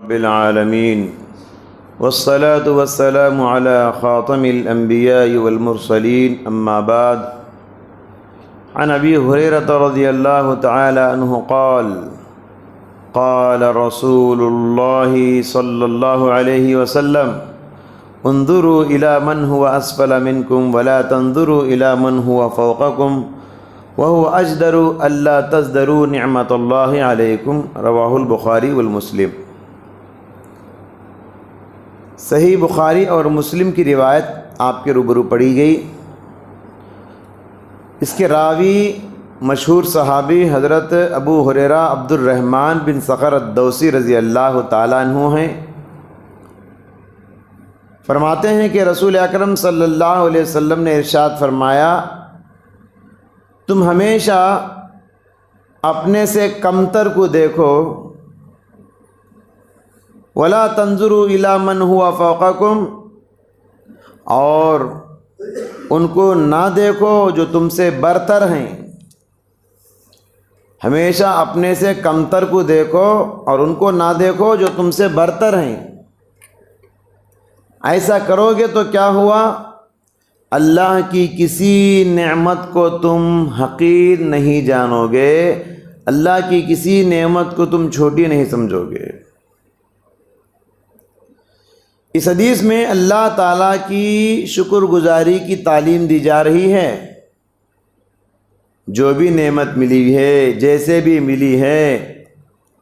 رب العالمين والصلاة والسلام على خاتم الأنبياء والمرسلين أما بعد عن أبي هريرة رضي الله تعالى عنه قال رسول الله صلى الله عليه وسلم انظروا إلى من هو أسفل منكم ولا تنظروا إلى من هو فوقكم وهو أجدر ألا تزدروا نعمة الله عليكم رواه البخاري والمسلم۔ صحیح بخاری اور مسلم کی روایت آپ کے روبرو پڑھی گئی۔ اس کے راوی مشہور صحابی حضرت ابو ہریرہ عبد الرحمن بن صخر الدوسی رضی اللہ تعالیٰ عنہ ہیں۔ فرماتے ہیں کہ رسول اکرم صلی اللہ علیہ وسلم نے ارشاد فرمایا، تم ہمیشہ اپنے سے کمتر کو دیکھو، ولا تنظروا الی من هو فوقکم، اور ان کو نہ دیکھو جو تم سے برتر ہیں۔ ہمیشہ اپنے سے کمتر کو دیکھو اور ان کو نہ دیکھو جو تم سے برتر ہیں۔ ایسا کرو گے تو کیا ہوا؟ اللہ کی کسی نعمت کو تم حقیر نہیں جانو گے، اللہ کی کسی نعمت کو تم چھوٹی نہیں سمجھو گے۔ اس حدیث میں اللہ تعالیٰ کی شکر گزاری کی تعلیم دی جا رہی ہے۔ جو بھی نعمت ملی ہے، جیسے بھی ملی ہے،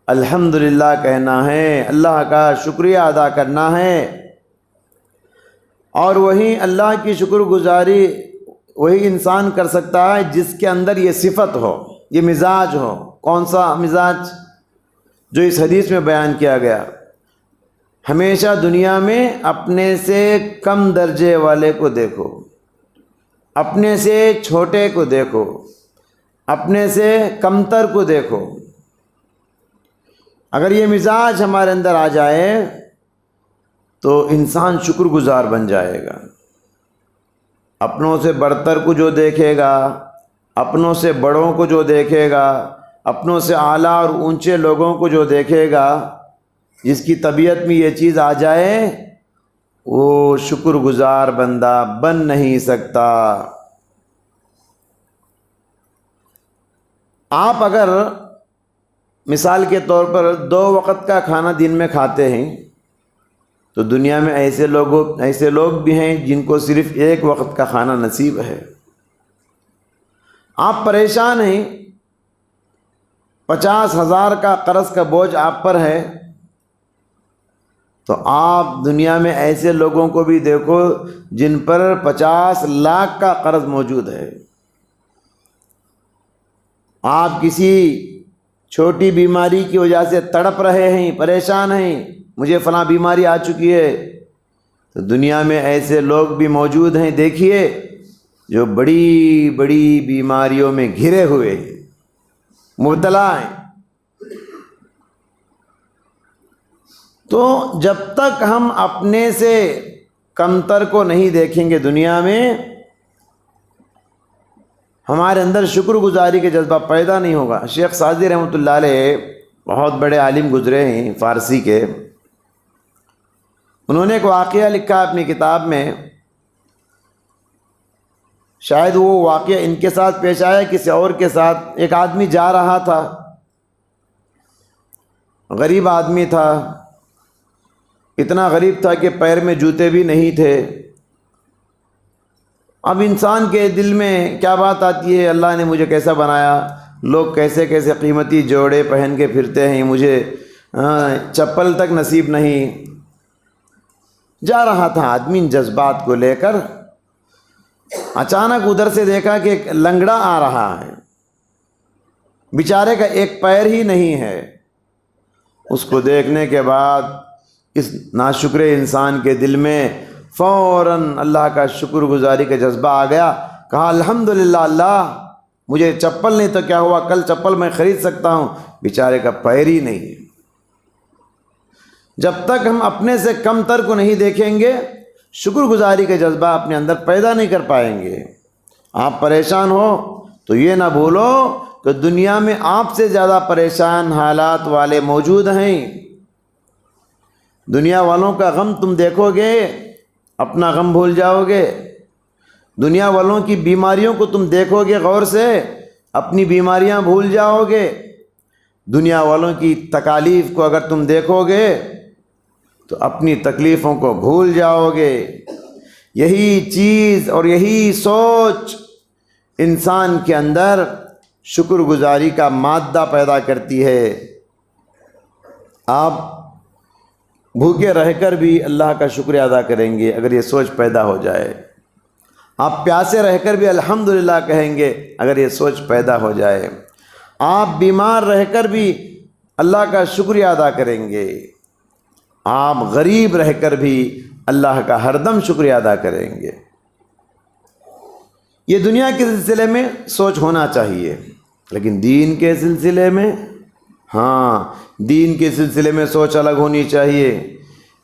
الحمدللہ کہنا ہے، اللہ کا شکریہ ادا کرنا ہے۔ اور وہی اللہ کی شکر گزاری وہی انسان کر سکتا ہے جس کے اندر یہ صفت ہو، یہ مزاج ہو۔ کون سا مزاج؟ جو اس حدیث میں بیان کیا گیا، ہمیشہ دنیا میں اپنے سے کم درجے والے کو دیکھو، اپنے سے چھوٹے کو دیکھو، اپنے سے کمتر کو دیکھو۔ اگر یہ مزاج ہمارے اندر آ جائے تو انسان شکر گزار بن جائے گا۔ اپنوں سے برتر کو جو دیکھے گا، اپنوں سے بڑوں کو جو دیکھے گا، اپنوں سے اعلیٰ اور اونچے لوگوں کو جو دیکھے گا، جس کی طبیعت میں یہ چیز آ جائے وہ شکر گزار بندہ بن نہیں سکتا۔ آپ اگر مثال کے طور پر 2 وقت کا کھانا دن میں کھاتے ہیں تو دنیا میں ایسے لوگ بھی ہیں جن کو صرف 1 وقت کا کھانا نصیب ہے۔ آپ پریشان ہیں، 50,000 کا قرض کا بوجھ آپ پر ہے، تو آپ دنیا میں ایسے لوگوں کو بھی دیکھو جن پر 50 لاکھ کا قرض موجود ہے۔ آپ کسی چھوٹی بیماری کی وجہ سے تڑپ رہے ہیں، پریشان ہیں، مجھے فلاں بیماری آ چکی ہے، تو دنیا میں ایسے لوگ بھی موجود ہیں، دیکھیے، جو بڑی بڑی بیماریوں میں گھرے ہوئے ہیں، مبتلا ہیں۔ تو جب تک ہم اپنے سے کمتر کو نہیں دیکھیں گے دنیا میں، ہمارے اندر شکر گزاری کے جذبہ پیدا نہیں ہوگا۔ شیخ سعدی رحمۃ اللہ علیہ بہت بڑے عالم گزرے ہیں فارسی کے۔ انہوں نے ایک واقعہ لکھا اپنی کتاب میں، شاید وہ واقعہ ان کے ساتھ پیش آیا کسی اور کے ساتھ۔ ایک آدمی جا رہا تھا، غریب آدمی تھا، اتنا غریب تھا کہ پیر میں جوتے بھی نہیں تھے۔ اب انسان کے دل میں کیا بات آتی ہے، اللہ نے مجھے کیسا بنایا، لوگ کیسے کیسے قیمتی جوڑے پہن کے پھرتے ہیں، مجھے چپل تک نصیب نہیں۔ جا رہا تھا آدمی ان جذبات کو لے کر، اچانک ادھر سے دیکھا کہ ایک لنگڑا آ رہا ہے، بیچارے کا ایک پیر ہی نہیں ہے۔ اس کو دیکھنے کے بعد اس ناشکر انسان کے دل میں فوراً اللہ کا شکر گزاری کا جذبہ آ گیا۔ کہا الحمدللہ، اللہ مجھے چپل نہیں تو کیا ہوا، کل چپل میں خرید سکتا ہوں، بیچارے کا پیر ہی نہیں ہے۔ جب تک ہم اپنے سے کم تر کو نہیں دیکھیں گے، شکر گزاری کا جذبہ اپنے اندر پیدا نہیں کر پائیں گے۔ آپ پریشان ہو تو یہ نہ بھولو کہ دنیا میں آپ سے زیادہ پریشان حالات والے موجود ہیں۔ دنیا والوں کا غم تم دیکھو گے اپنا غم بھول جاؤ گے، دنیا والوں کی بیماریوں کو تم دیکھو گے غور سے اپنی بیماریاں بھول جاؤ گے، دنیا والوں کی تکالیف کو اگر تم دیکھو گے تو اپنی تکلیفوں کو بھول جاؤ گے۔ یہی چیز اور یہی سوچ انسان کے اندر شکر گزاری کا مادہ پیدا کرتی ہے۔ آپ بھوکے رہ کر بھی اللہ کا شکریہ ادا کریں گے اگر یہ سوچ پیدا ہو جائے، آپ پیاسے رہ کر بھی الحمدللہ کہیں گے اگر یہ سوچ پیدا ہو جائے، آپ بیمار رہ کر بھی اللہ کا شکریہ ادا کریں گے، آپ غریب رہ کر بھی اللہ کا ہر دم شکریہ ادا کریں گے۔ یہ دنیا کے سلسلے میں سوچ ہونا چاہیے، لیکن دین کے سلسلے میں، ہاں دین کے سلسلے میں سوچ الگ ہونی چاہیے۔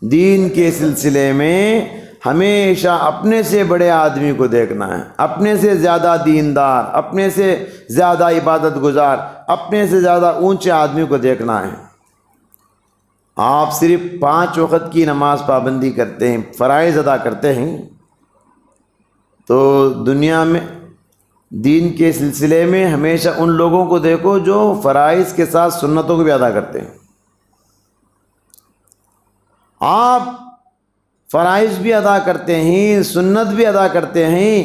دین کے سلسلے میں ہمیشہ اپنے سے بڑے آدمی کو دیکھنا ہے، اپنے سے زیادہ دیندار، اپنے سے زیادہ عبادت گزار، اپنے سے زیادہ اونچے آدمی کو دیکھنا ہے۔ آپ صرف 5 وقت کی نماز پابندی کرتے ہیں، فرائض ادا کرتے ہیں، تو دنیا میں دین کے سلسلے میں ہمیشہ ان لوگوں کو دیکھو جو فرائض کے ساتھ سنتوں کو بھی ادا کرتے ہیں۔ آپ فرائض بھی ادا کرتے ہیں، سنت بھی ادا کرتے ہیں،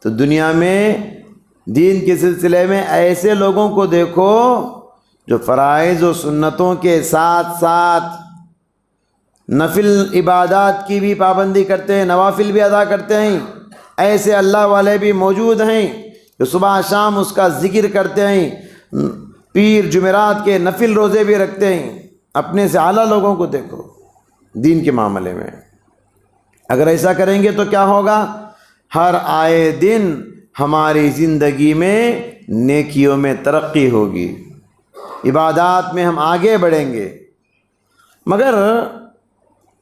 تو دنیا میں دین کے سلسلے میں ایسے لوگوں کو دیکھو جو فرائض و سنتوں کے ساتھ ساتھ نفل عبادات کی بھی پابندی کرتے ہیں، نوافل بھی ادا کرتے ہیں۔ ایسے اللہ والے بھی موجود ہیں جو صبح شام اس کا ذکر کرتے ہیں، پیر جمعرات کے نفل روزے بھی رکھتے ہیں۔ اپنے سے اعلیٰ لوگوں کو دیکھو دین کے معاملے میں۔ اگر ایسا کریں گے تو کیا ہوگا؟ ہر آئے دن ہماری زندگی میں نیکیوں میں ترقی ہوگی، عبادات میں ہم آگے بڑھیں گے۔ مگر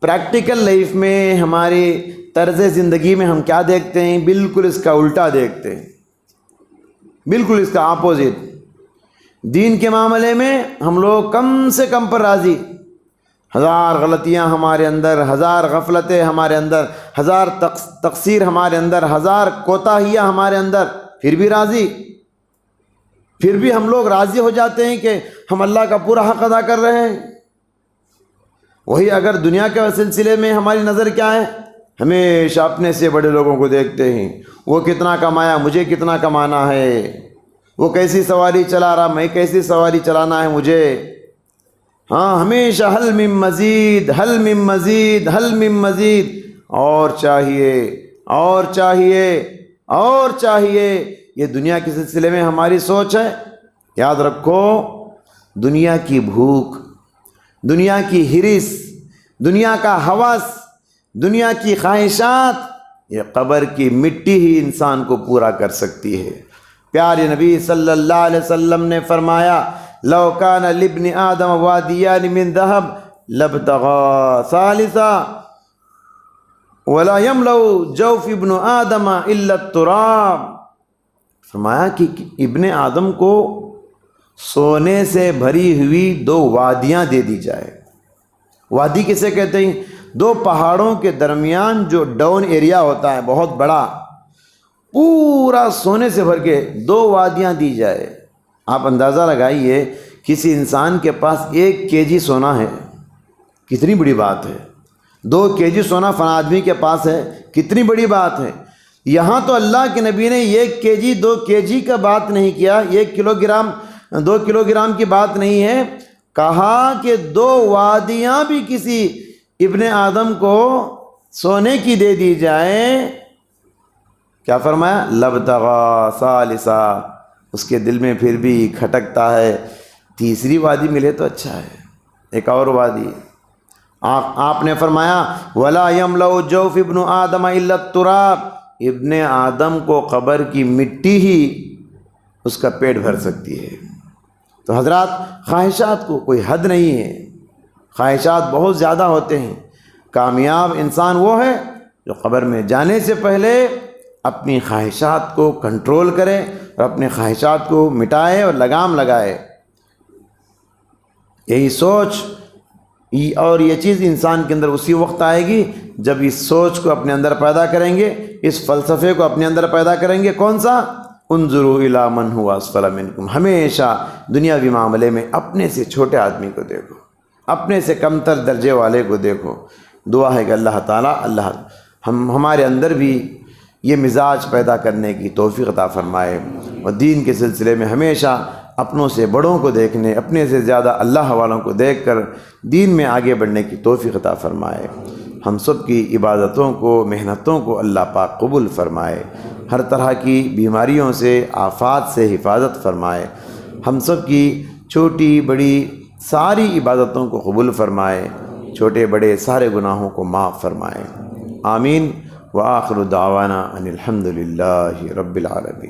پریکٹیکل لائف میں، ہماری طرز زندگی میں ہم کیا دیکھتے ہیں؟ بالکل اس کا الٹا دیکھتے ہیں، بالکل اس کا اپوزٹ۔ دین کے معاملے میں ہم لوگ کم سے کم پر راضی، 1000 غلطیاں ہمارے اندر، 1000 غفلتیں ہمارے اندر، 1000 تقصیر ہمارے اندر، 1000 کوتاہیاں ہمارے اندر، پھر بھی راضی، پھر بھی ہم لوگ راضی ہو جاتے ہیں کہ ہم اللہ کا پورا حق ادا کر رہے ہیں۔ وہی اگر دنیا کے سلسلے میں ہماری نظر کیا ہے؟ ہمیشہ اپنے سے بڑے لوگوں کو دیکھتے ہیں، وہ کتنا کمایا، مجھے کتنا کمانا ہے، وہ کیسی سواری چلا رہا، میں کیسی سواری چلانا ہے مجھے۔ ہاں ہمیشہ حل من مزید، حل من مزید، حل من مزید، اور چاہیے اور چاہیے اور چاہیے۔ یہ دنیا کے سلسلے میں ہماری سوچ ہے۔ یاد رکھو، دنیا کی بھوک، دنیا کی ہرس، دنیا کا ہوس، دنیا کی خواہشات، یہ قبر کی مٹی ہی انسان کو پورا کر سکتی ہے۔ پیارے نبی صلی اللہ علیہ وسلم نے فرمایا، لو کان لابن آدم وادیان من ذهب لابتغى ثالثا ولا يملأ جوف ابن آدم الا التراب۔ فرمایا کہ ابن آدم کو سونے سے بھری ہوئی 2 وادیاں دے دی جائے۔ وادی کسے کہتے ہیں؟ 2 پہاڑوں کے درمیان جو ڈاؤن ایریا ہوتا ہے بہت بڑا، پورا سونے سے بھر کے 2 وادیاں دی جائے۔ آپ اندازہ لگائیے، کسی انسان کے پاس 1 kg سونا ہے، کتنی بڑی بات ہے۔ 2 kg سونا فلاں آدمی کے پاس ہے، کتنی بڑی بات ہے۔ یہاں تو اللہ کے نبی نے 1 kg 2 kg کا بات نہیں کیا، 1 کلو گرام 2 کلو گرام کی بات نہیں ہے، کہا کہ 2 وادیاں بھی کسی ابن آدم کو سونے کی دے دی جائے، کیا فرمایا؟ لبتغا ثالثا، اس کے دل میں پھر بھی کھٹکتا ہے تیسری وادی ملے تو اچھا ہے، ایک اور وادی۔ آپ نے فرمایا ولا یملأ جوف ابن آدم الا التراب، ابن آدم کو قبر کی مٹی ہی اس کا پیٹ بھر سکتی ہے۔ تو حضرات، خواہشات کو کوئی حد نہیں ہے، خواہشات بہت زیادہ ہوتے ہیں۔ کامیاب انسان وہ ہے جو قبر میں جانے سے پہلے اپنی خواہشات کو کنٹرول کرے اور اپنے خواہشات کو مٹائے اور لگام لگائے۔ یہی سوچ، اور یہ چیز انسان کے اندر اسی وقت آئے گی جب اس سوچ کو اپنے اندر پیدا کریں گے، اس فلسفے کو اپنے اندر پیدا کریں گے۔ کون سا؟ انظروا الی من هو اسفل منکم، ہمیشہ دنیاوی معاملے میں اپنے سے چھوٹے آدمی کو دیکھو، اپنے سے کمتر درجے والے کو دیکھو۔ دعا ہے کہ اللہ تعالیٰ ہمارے اندر بھی یہ مزاج پیدا کرنے کی توفیق عطا فرمائے، اور دین کے سلسلے میں ہمیشہ اپنوں سے بڑوں کو دیکھنے، اپنے سے زیادہ اللہ والوں کو دیکھ کر دین میں آگے بڑھنے کی توفیق عطا فرمائے۔ ہم سب کی عبادتوں کو، محنتوں کو اللہ پاک قبول فرمائے، ہر طرح کی بیماریوں سے، آفات سے حفاظت فرمائے، ہم سب کی چھوٹی بڑی ساری عبادتوں کو قبول فرمائے، چھوٹے بڑے سارے گناہوں کو معاف فرمائے۔ آمین۔ وآخر دعوانا ان الحمد للہ رب العالمین۔